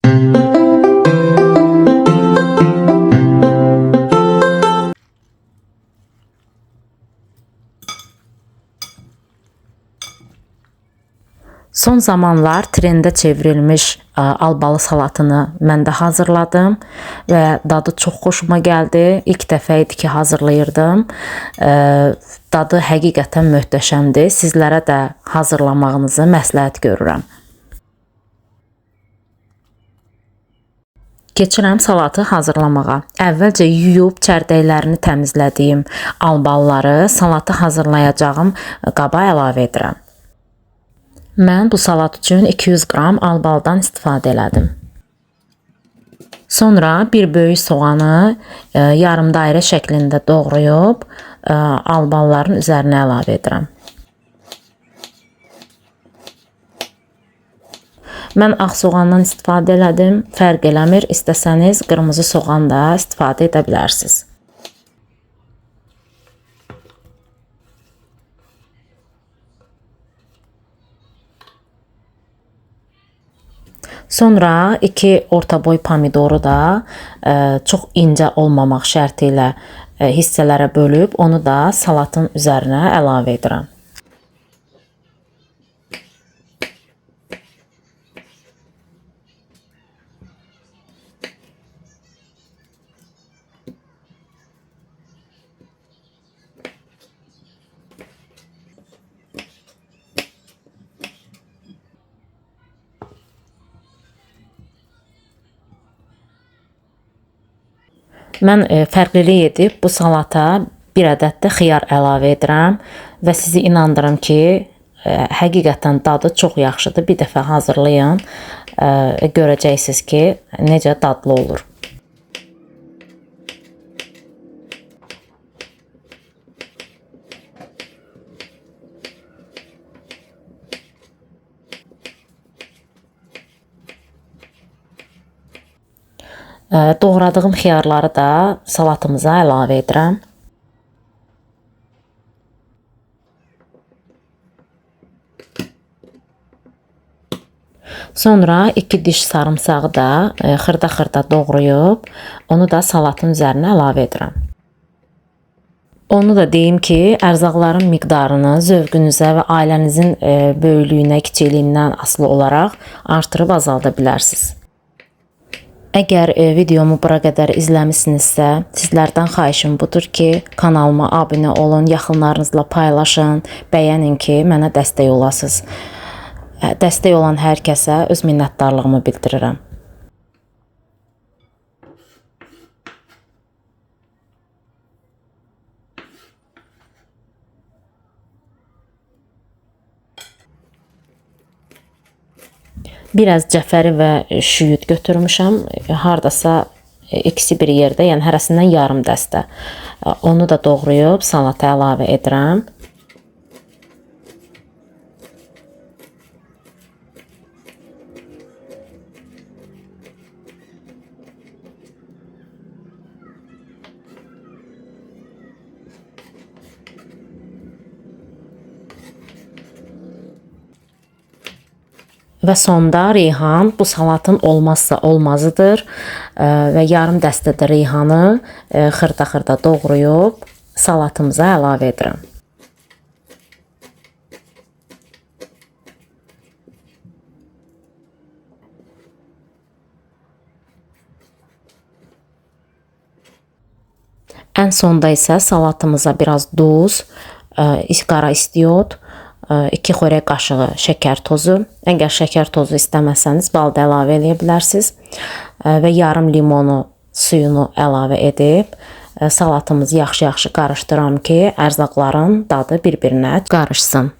Son zamanlar trendə çevrilmiş albalı salatını mən də hazırladım və dadı çox xoşuma gəldi. İlk dəfə idi ki, hazırlayırdım. Dadı həqiqətən möhtəşəmdir. Sizlərə də hazırlamağınızı məsləhət görürəm. Keçirəm salatı hazırlamağa. Əvvəlcə yuyub çərdəklərini təmizlədiyim albalıları salatı hazırlayacağım qaba əlavə edirəm. Mən bu salat üçün 200 qram albalıdan istifadə elədim. Sonra bir böyük soğanı yarım dairə şəklində doğrayıb albalıların üzərinə əlavə edirəm. Mən ağ soğandan istifadə elədim. Fərq eləmir. İstəsəniz qırmızı soğan da istifadə edə bilərsiniz. Sonra 2 orta boy pomidoru da çox incə olmamaq şərti ilə hissələrə bölüb onu da salatın üzərinə əlavə edirəm. Mən fərqlilik edib bu salata bir ədəd də xiyar əlavə edirəm və sizi inandırım ki, həqiqətən dadı çox yaxşıdır. Bir dəfə hazırlayın, görəcəksiniz ki, necə dadlı olur. Doğradığım xiyarları da salatımıza əlavə edirəm. Sonra 2 diş sarımsağı da xırda-xırda doğrayıb onu da salatın üzərinə əlavə edirəm. Onu da deyim ki, ərzaqların miqdarını zövqünüzə və ailənizin böyüklüyünə, kiçikliyindən asılı olaraq artırıb azalda bilərsiniz. Əgər videomu bura qədər izləmişsinizsə, sizlərdən xahişim budur ki, kanalıma abunə olun, yaxınlarınızla paylaşın, bəyənin ki, mənə dəstək olasınız. Dəstək olan hər kəsə öz minnətdarlığımı bildirirəm. Biraz cəfəri və şüyüd götürmüşəm. Hardasa ikisi bir yerdə, yəni hərəsindən yarım dəstə. Onu da doğrayıb salata əlavə edirəm. Və sonda reyhan bu salatın olmazsa olmazıdır və yarım dəstə də reyhanı xırda-xırda doğrayıb salatımıza əlavə edirəm. Ən sonda isə salatımıza biraz duz, qara istiot, 2 xörək qaşığı şəkər tozu. Əgər şəkər tozu istəməsəniz bal da əlavə edə bilərsiniz. Və yarım limonu suyunu əlavə edib salatımızı yaxşı-yaxşı qarışdıram ki, ərzaqların dadı bir-birinə qarışsın.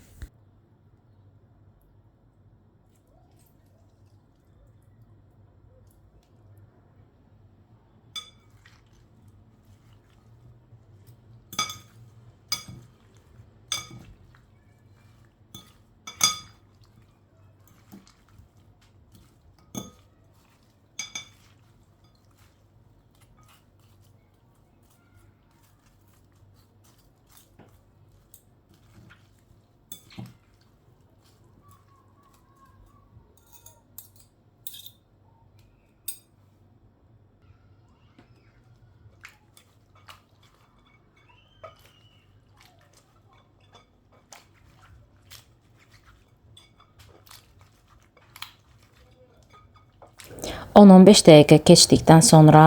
10-15 dəqiqə keçdikdən sonra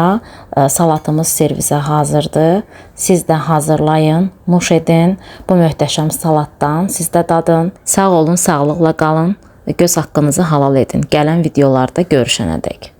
salatımız servisə hazırdır. Siz də hazırlayın, nuş edin. Bu möhtəşəm salatdan siz də dadın. Sağ olun, sağlıqla qalın və göz haqqınızı halal edin. Gələn videolarda görüşənədək.